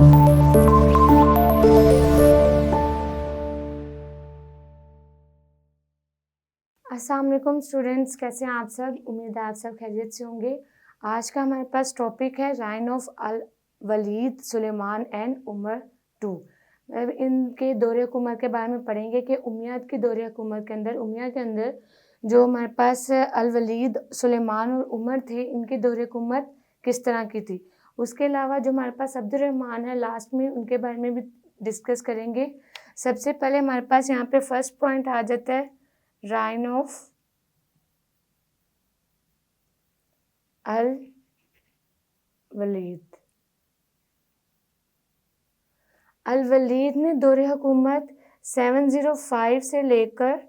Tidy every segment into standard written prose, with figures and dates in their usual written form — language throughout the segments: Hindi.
अस्सलाम वालेकुम स्टूडेंट्स, कैसे हैं आप सब। उम्मीद है आप सब खैरियत से होंगे। आज का हमारे पास टॉपिक है reign of Al Walid Sulaiman and Umar two. इनके दौरे हुकूमत के बारे में पढ़ेंगे कि उमैयद की दौरे हुकूमत के अंदर, उमैया के अंदर जो हमारे पास अल वलीद सुलेमान और उमर थे, इनकी दौरे हुकूमत किस तरह की थी। उसके अलावा जो हमारे पास अब्दुर्रहमान है, लास्ट में उनके बारे में भी डिस्कस करेंगे। सबसे पहले हमारे पास यहाँ पे फर्स्ट पॉइंट आ जाता है reign of Al Waleed. Al Walid ने दौरे हुकूमत 705 से लेकर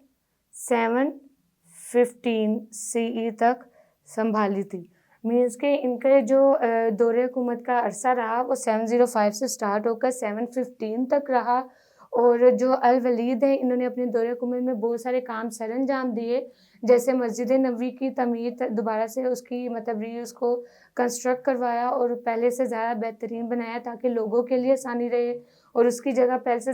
715 CE तक संभाली थी। मीन्स के इनके जो दौरे हुकूमत का अरसा रहा वो 705 से स्टार्ट होकर 715 तक रहा। और जो अल वलीद है, इन्होंने अपने दौरे हुकूमत में बहुत सारे काम सर अंजाम दिए, जैसे मस्जिद नबवी की तमीर दोबारा से उसकी उसको कंस्ट्रक्ट करवाया और पहले से ज़्यादा बेहतरीन बनाया ताकि लोगों के लिए आसानी रहे। और उसकी जगह पहले से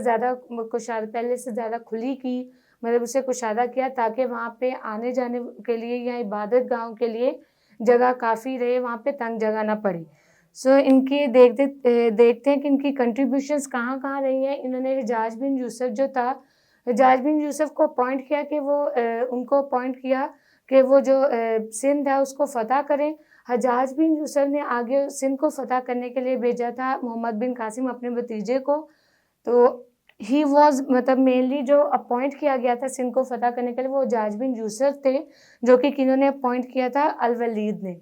ज़्यादा खुली की, उसे कुशादा किया ताकि वहाँ पे आने जाने के लिए या इबादत गाहों के लिए जगह काफ़ी रहे, वहाँ पे तंग जगह ना पड़े। इनकी देखते हैं कि इनकी कंट्रीब्यूशंस कहाँ कहाँ रही हैं। इन्होंने हिजाज बिन यूसुफ जो था, हिजाज बिन यूसुफ को अपॉइंट किया कि उनको अपॉइंट किया कि वो जो सिंध है उसको फ़तह करें। हजाज बिन यूसुफ ने आगे सिंध को फ़तह करने के लिए भेजा था मोहम्मद बिन कासिम अपने भतीजे को। तो ही वॉज मेनली जो अपॉइंट किया गया था सिंध को फ़तह करने के लिए वो हजाज बिन यूसुफ थे, जो कि किन्होंने अपॉइंट किया था, अल वलीद ने।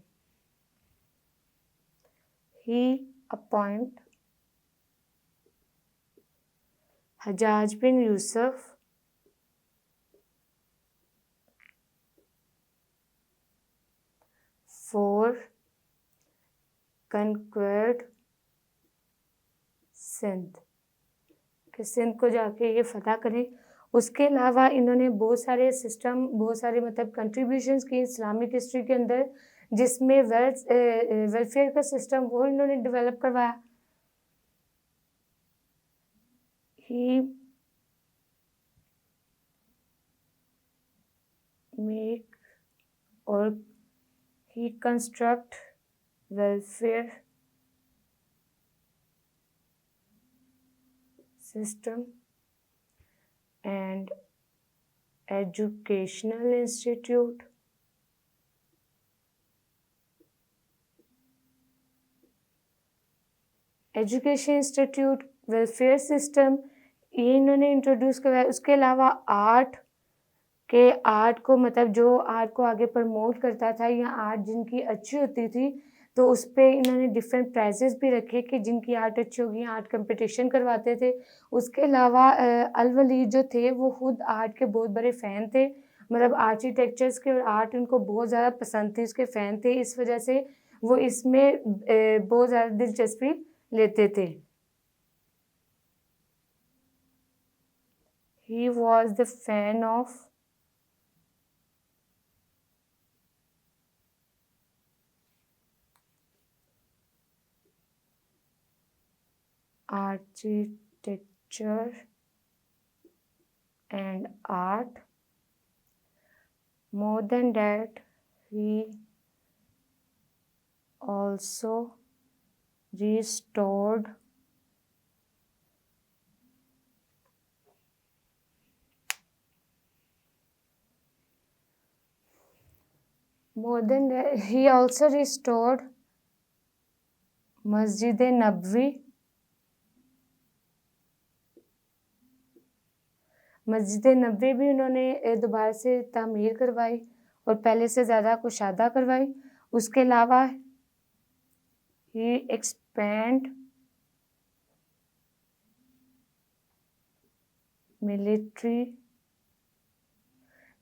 He appoint Hajjaj bin Yusuf for conquered Sindh, कि सिंध को जाके ये फतह करें। उसके अलावा इन्होंने बहुत सारे कंट्रीब्यूशंस की इस्लामिक हिस्ट्री के अंदर, जिसमें वेलफेयर का सिस्टम वो इन्होंने डेवलप करवाया। ही मेक और he construct welfare system and educational institute welfare system ये इन्होंने इंट्रोड्यूस करवाया। उसके अलावा आर्ट को जो आर्ट को आगे प्रमोट करता था या आर्ट जिनकी अच्छी होती थी, तो उस पर इन्होंने डिफरेंट प्राइजेस भी रखे कि जिनकी आर्ट अच्छी होगी आर्ट कंपटीशन करवाते थे। उसके अलावा अल वलीद जो थे वो खुद आर्ट के बहुत बड़े फ़ैन थे, आर्किटेक्चर्स के, और आर्ट उनको बहुत ज़्यादा पसंद थी, उसके फ़ैन थे। इस वजह से वो इसमें बहुत ज़्यादा दिलचस्पी लेते थे। He was the fan of architecture and art. More than that, he also restored मस्जिद नबवी। मस्जिद नबवी भी उन्होंने दोबारा से तामीर करवाई और पहले से ज़्यादा कुशादा करवाई। उसके अलावा ही एक्सपेंड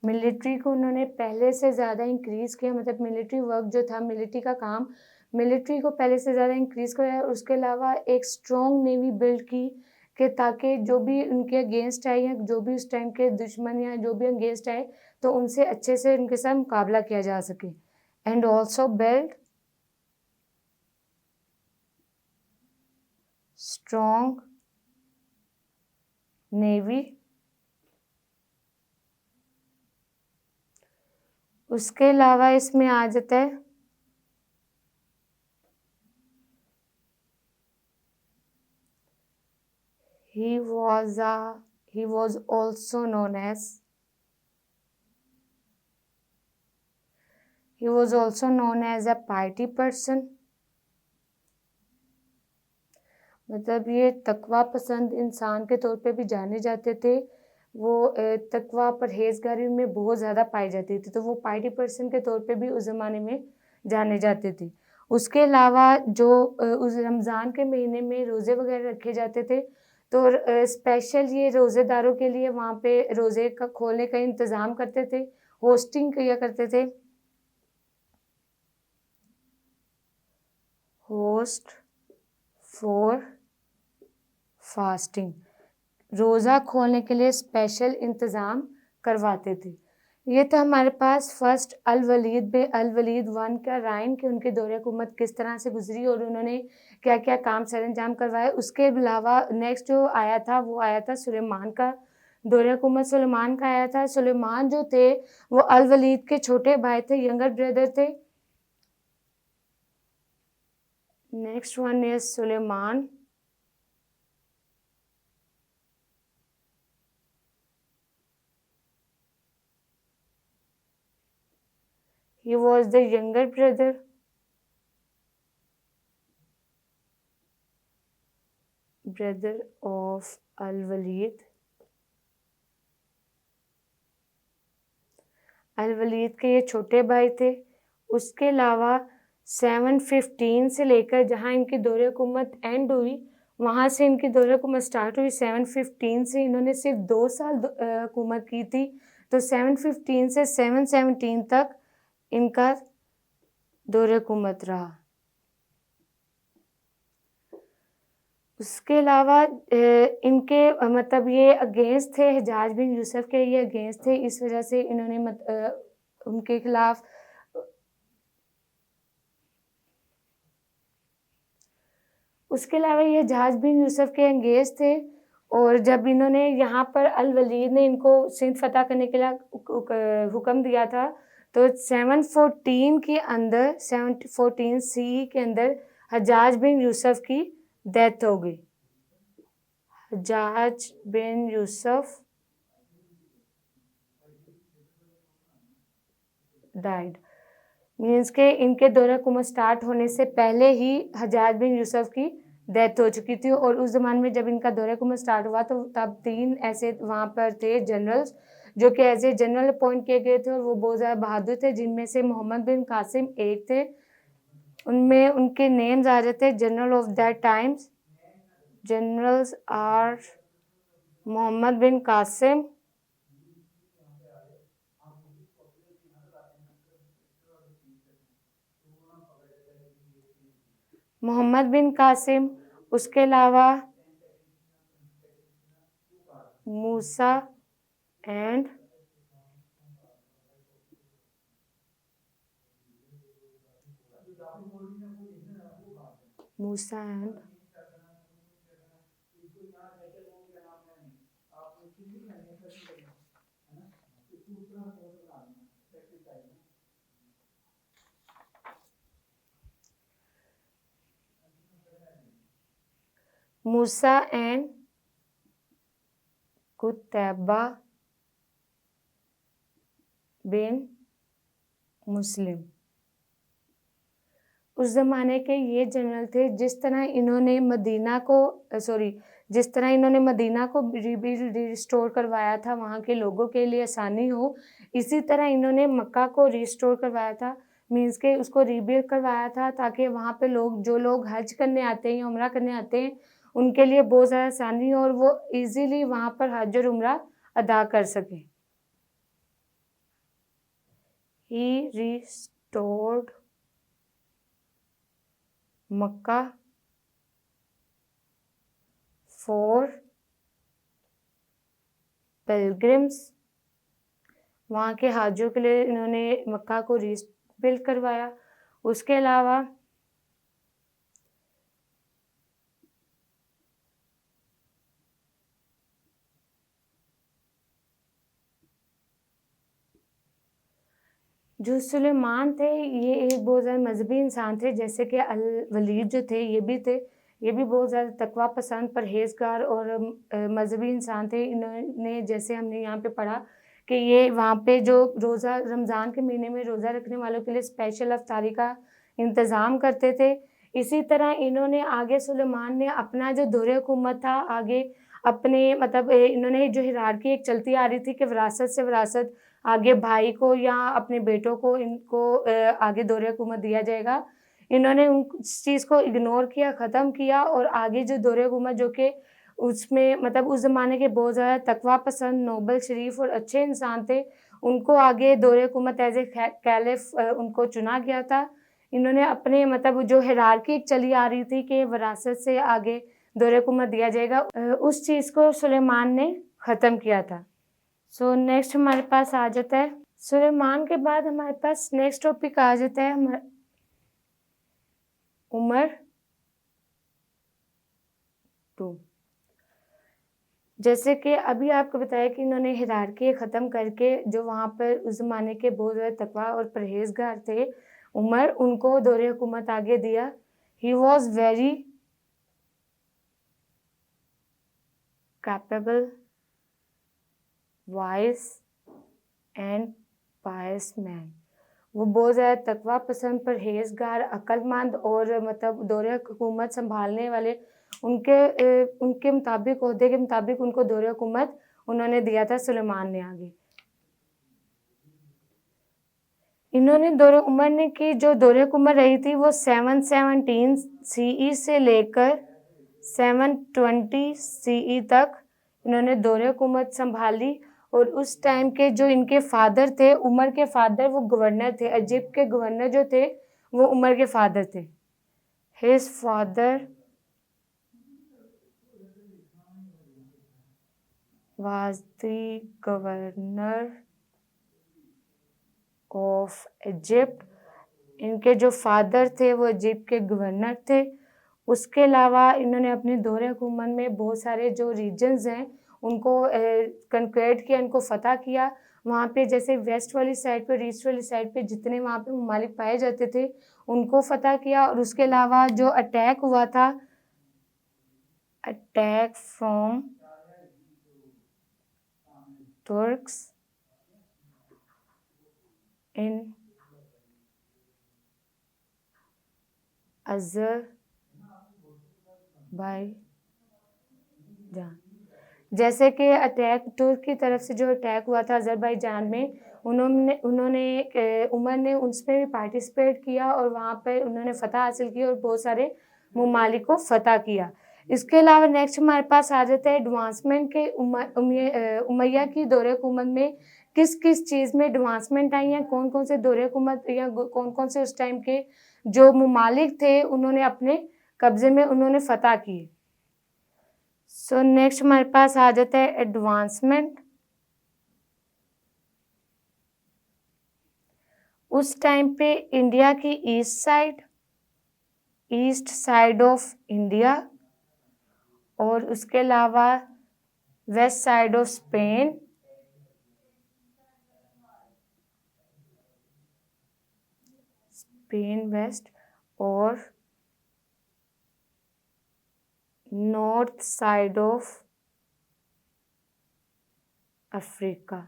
मिलिट्री को उन्होंने पहले से ज़्यादा इंक्रीज़ किया, मिलिट्री वर्क जो था, मिलिट्री का काम, मिलिट्री को पहले से ज़्यादा इंक्रीज़ किया। उसके अलावा एक स्ट्रॉन्ग नेवी बिल्ड की कि ताकि जो भी उनके अगेंस्ट आए या जो भी उस टाइम के दुश्मन या जो भी अगेंस्ट आए तो उनसे अच्छे से उनके साथ मुकाबला किया जा सके। And also build strong navy. उसके अलावा इसमें आ जाता है he was also known as a piety person। मतलब ये तकवा पसंद इंसान के तौर पे भी जाने जाते थे। वो तकवा परहेजगारी में बहुत ज़्यादा पाई जाती थी, तो वो पाइटी पर्सन के तौर पे भी उस ज़माने में जाने जाते थे। उसके अलावा जो उस रमज़ान के महीने में रोज़े वगैरह रखे जाते थे, तो स्पेशल ये रोज़ेदारों के लिए वहाँ पे रोज़े का खोलने का इंतज़ाम करते थे, होस्टिंग किया करते थे। होस्ट फॉर फास्टिंग, रोज़ा खोलने के लिए स्पेशल इंतज़ाम करवाते थे। ये तो हमारे पास फर्स्ट अल वलीद वन का राइन कि उनकी दौरे हुकूमत किस तरह से गुजरी और उन्होंने क्या क्या काम सरअंजाम करवाए। उसके अलावा नेक्स्ट जो आया था वो आया था सुलेमान का दौरे हुकूमत। सुलेमान का आया था। सुलेमान जो थे वो अल वलीद के छोटे भाई थे, यंगर ब्रदर थे। Next one is Sulaiman. He was the younger brother of Al-Walid। Al Walid के ये छोटे भाई थे। उसके अलावा 715 से लेकर जहाँ इनकी दौरे हुकूमत एंड हुई, वहाँ से इनकी दौरे हुकूमत स्टार्ट हुई 715 से। इन्होंने सिर्फ 2 साल हुकूमत की थी, तो 715 से 717 तक इनका दौरे हुकूमत रहा। उसके अलावा इनके मतलब ये अगेंस्ट थे, हिजाज बिन यूसुफ के ये अगेंस्ट थे, इस वजह से इन्होंने उनके खिलाफ उसके अलावा ये हिजाज बिन यूसुफ के अगेंस्ट थे। और जब इन्होंने यहाँ पर अल वलीद ने इनको सिंध फतह करने के लिए हुक्म दिया था, तो 714 के अंदर 714 सी के अंदर हिजाज बिन यूसुफ की डेथ हो गई। हिजाज बिन यूसुफ डाइड, मीन्स के इनके दौरे हुकूमत स्टार्ट होने से पहले ही हिजाज बिन यूसुफ की डेथ हो चुकी थी। और उस ज़माने में जब इनका दौरे हुकूमत स्टार्ट हुआ तो तब 3 ऐसे वहाँ पर थे जनरल्स जो कि एज ए जनरल अपॉइंट किए गए थे और वो बहुत ज़्यादा बहादुर थे, जिनमें से मोहम्मद बिन कासिम एक थे। उनमें उनके नेम्स आ जाते general of that times. Generals are Muhammad bin Qasim, Muhammad bin Qasim. उसके अलावा मूसा एंड मूसा एंड कुतैबा बिन मुस्लिम। उस ज़माने के ये जनरल थे। जिस तरह इन्होंने मदीना को रिस्टोर करवाया था वहाँ के लोगों के लिए आसानी हो, इसी तरह इन्होंने मक्का को रिस्टोर करवाया था, मीन्स के उसको रीबिल्ड करवाया था ताकि वहाँ पे जो लोग हज करने आते हैं या उम्रा करने आते हैं उनके लिए बहुत ज़्यादा आसानी हो और वो इजीली वहाँ पर हज और उम्रा अदा कर सकें। He restored Mecca for pilgrims, वहाँ के हाजियों के लिए इन्होंने मक्का को रीबिल्ड करवाया। उसके अलावा जो सुलेमान थे ये एक बहुत ज़्यादा मजहबी इंसान थे, जैसे कि अल वलीद जो थे ये भी थे। ये भी बहुत ज़्यादा तकवा पसंद, परहेज़गार और मजहबी इंसान थे। इन्होंने जैसे हमने यहाँ पे पढ़ा कि ये वहाँ पे जो रोज़ा रमज़ान के महीने में रोज़ा रखने वालों के लिए स्पेशल इफ्तारी का इंतज़ाम करते थे। इसी तरह इन्होंने आगे सुलेमान ने अपना जो दौरे हुकूमत था आगे अपने मतलब इन्होंने जो हिरार्की एक चलती आ रही थी कि विरासत से विरासत आगे भाई को या अपने बेटों को इनको आगे दौरे हुकूमत दिया जाएगा। इन्होंने उस चीज़ को इग्नोर किया, ख़त्म किया और आगे जो दौरे हुकूमत जो कि उसमें मतलब उस ज़माने के बहुत ज़्यादा तकवा पसंद, नोबल, शरीफ और अच्छे इंसान थे, उनको आगे दौरे हुकूमत एज़ ए कैलिफ़ उनको चुना गया था। इन्होंने अपने मतलब जो हिरार्की एक चली आ रही थी कि विरासत से आगे दौरे हुकूमत दिया जाएगा, उस चीज़ को सुलेमान ने ख़त्म किया था। सो नेक्स्ट हमारे पास आ जाता है सुलेमान के बाद हमारे पास नेक्स्ट टॉपिक आ जाता है उमर टू। जैसे कि अभी आपको बताया कि इन्होंने हिरार्की ख़त्म करके जो वहाँ पर उस ज़माने के बहुत ज़्यादा तकवा और परहेज़गार थे उमर, उनको दौरे हुकूमत आगे दिया। He was very capable, wise and Payas man. वो बहुत ज़्यादा तकवा पसंद, परहेज़गार, अक्लमंद और मतलब दौरे हुकूमत संभालने वाले उनके मुताबिक ओहदे के मुताबिक उनको दौरे हुकूमत उन्होंने दिया था सुलेमान ने आगे। इन्होंने उमर ने की जो दौरे हुकूमत रही थी वो 717 CE से लेकर 720 CE तक इन्होंने दौरे हुकूमत संभाली। और उस टाइम के जो इनके फादर थे, उमर के फादर वो गवर्नर थे, इजिप्ट के गवर्नर जो थे वो उमर के फादर थे। His father was the governor of Egypt। इनके जो फादर थे वो इजिप्ट के गवर्नर थे। उसके अलावा इन्होंने अपने दौरे हुकूमत में बहुत सारे जो रीजन्स हैं उनको कंक्वेट किया, इनको फ़तह किया। वहाँ पे जैसे वेस्ट वाली साइड पे, ईस्ट वाली साइड पे जितने वहाँ पे ममालिक पाए जाते थे उनको फ़तह किया। और उसके अलावा जो अटैक हुआ था, अटैक फ्रॉम तुर्क्स इन अज़रबाईजान। जैसे कि अटैक तुर्क की तरफ से जो अटैक हुआ था अज़रबाईजान में, उन्होंने उमर ने उसमें भी पार्टिसिपेट किया और वहाँ पर उन्होंने फ़तह हासिल की और बहुत सारे ममालिक को फ़तह किया। इसके अलावा नेक्स्ट हमारे पास आ जाता है एडवांसमेंट के उमैया की दौरे हुकूमत में किस किस चीज़ में एडवांसमेंट आई है, कौन कौन से दौरे हुकूमत या कौन कौन से उस टाइम के जो ममालिक थे उन्होंने अपने कब्ज़े में उन्होंने फ़तह किए। सो नेक्स्ट हमारे पास आ जाता है एडवांसमेंट। उस टाइम पे इंडिया की ईस्ट साइड ऑफ इंडिया और उसके अलावा west side of Spain, west और north side of Africa.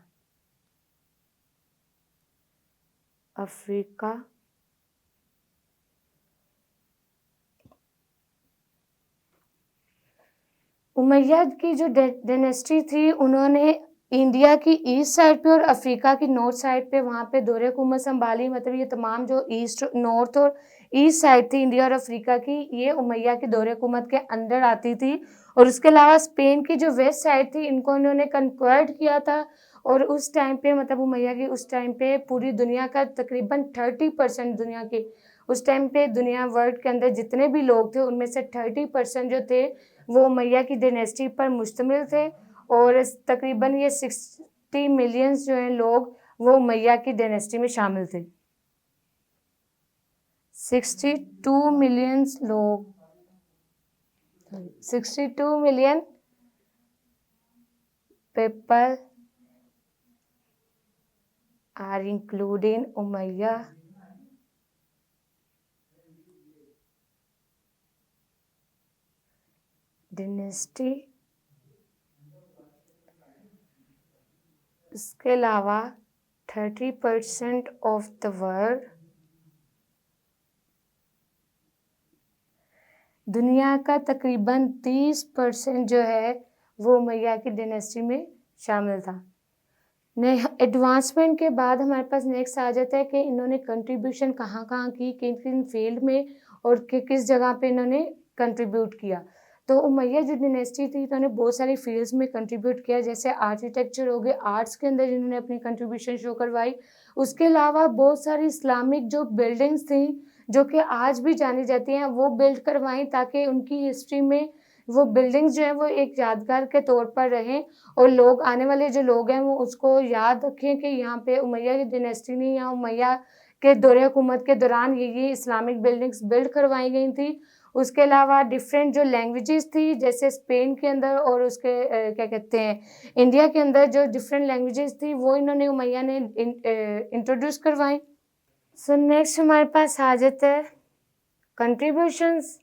Umayyad की जो डायनेस्टी थी उन्होंने इंडिया की ईस्ट साइड पे और अफ्रीका की नॉर्थ साइड पे वहाँ पे दौरे हुकूमत संभाली। मतलब ये तमाम जो ईस्ट, नॉर्थ और ईस्ट साइड थी इंडिया और अफ्रीका की, ये उमैया की दौरे हुकूमत के अंडर आती थी। और उसके अलावा स्पेन की जो वेस्ट साइड थी इनको इन्होंने कन्वर्ट किया था। और उस टाइम पे मतलब उमैया की उस टाइम पे पूरी दुनिया का तकरीबन 30% दुनिया के उस टाइम पे दुनिया वर्ल्ड के अंदर जितने भी लोग थे उनमें से 30% जो थे वो उमैया की डायनेस्टी पर मुश्तमिल थे। और तकरीबन ये 60 मिलियंस जो हैं लोग वो उमैया की डायनेस्टी में शामिल थे। 62 मिलियंस लोग, 62 million people are included in Umayyad dynasty. इसके अलावा 30% ऑफ द वर्ल्ड, दुनिया का तकरीबन 30% जो है वो उमैया की डायनेस्टी में शामिल था। एडवांसमेंट के बाद हमारे पास नेक्स्ट आ जाता है कि इन्होंने कंट्रीब्यूशन कहाँ कहाँ की, किन किन फील्ड में और किस जगह पे इन्होंने कंट्रीब्यूट किया। तो उमैया जो डायनेस्टी थी इन्होंने बहुत सारी फील्ड्स में कंट्रीब्यूट किया, जैसे आर्किटेक्चर हो गए, आर्ट्स के अंदर इन्होंने अपनी कंट्रीब्यूशन शो करवाई। उसके अलावा बहुत सारी इस्लामिक जो बिल्डिंग्स थी जो कि आज भी जानी जाती हैं वो बिल्ड करवाई, ताकि उनकी हिस्ट्री में वो बिल्डिंग्स जो है वो एक यादगार के तौर पर रहें और लोग, आने वाले जो लोग हैं वो उसको याद रखें कि यहाँ पे उमैया की डायनेस्टी ने या उमैया के दौरे हुकूमत के दौरान ये इस्लामिक बिल्डिंग्स बिल्ड करवाई गई थी। उसके अलावा डिफरेंट जो लैंग्वेजेस थी, जैसे स्पेन के अंदर और उसके क्या कहते हैं इंडिया के अंदर जो डिफरेंट लैंग्वेजेस थी वो इन्होंने उमैया ने इंट्रोड्यूस करवाई। सो नेक्स्ट हमारे पास आ जाता है कंट्रीब्यूशंस।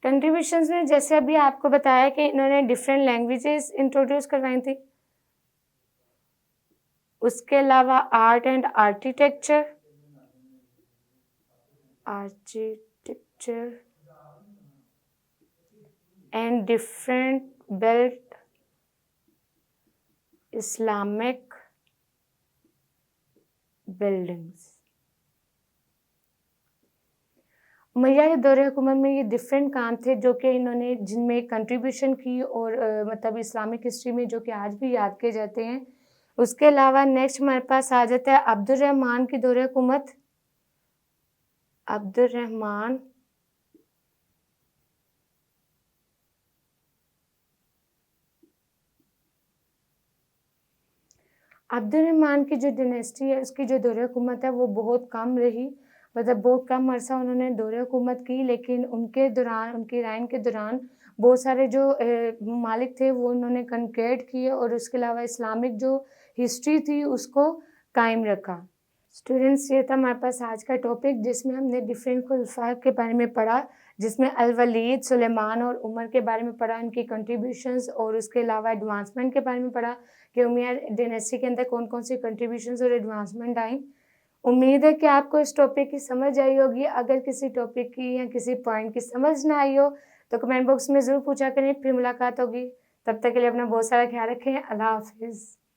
कंट्रीब्यूशंस में जैसे अभी आपको बताया कि इन्होंने डिफरेंट लैंग्वेजेस इंट्रोड्यूस करवाई थी। उसके अलावा art and architecture and different belt Islamic buildings. Umayya के दौरे हुकूमत में ये डिफरेंट काम थे जो कि इन्होंने जिनमें कंट्रीब्यूशन की और मतलब इस्लामिक हिस्ट्री में जो कि आज भी याद किए जाते हैं। उसके अलावा नेक्स्ट हमारे पास आ जाता है अब्दुर्रहमान की दौरे हुकूमत। अब्दुर्रहमान की जो डायनेस्टी है उसकी जो दौरे हुकूमत है वो बहुत कम रही, मतलब बहुत कम अरसा उन्होंने दौरे हुकूमत की, लेकिन उनके दौरान, उनकी राइन के दौरान बहुत सारे जो ममालिक थे वो उन्होंने कनक्रेट किए और उसके अलावा इस्लामिक जो हिस्ट्री थी उसको कायम रखा। स्टूडेंट्स, ये था हमारे पास आज का टॉपिक जिसमें हमने डिफरेंट खुलफा के बारे में पढ़ा, जिसमें अल वलीद, सुलेमान और उमर के बारे में पढ़ा, उनकी कंट्रीब्यूशंस, और उसके अलावा एडवांसमेंट के बारे में पढ़ा कि उमैया डायनेस्टी के अंदर कौन कौन सी कंट्रीब्यूशंस और एडवांसमेंट आई। उम्मीद है कि आपको इस टॉपिक की समझ आई होगी। अगर किसी टॉपिक की या किसी पॉइंट की समझ ना आई हो तो कमेंट बॉक्स में ज़रूर पूछा करें, फिर मुलाकात होगी। तब तक के लिए अपना बहुत सारा ख्याल रखें। अल्लाह हाफिज़।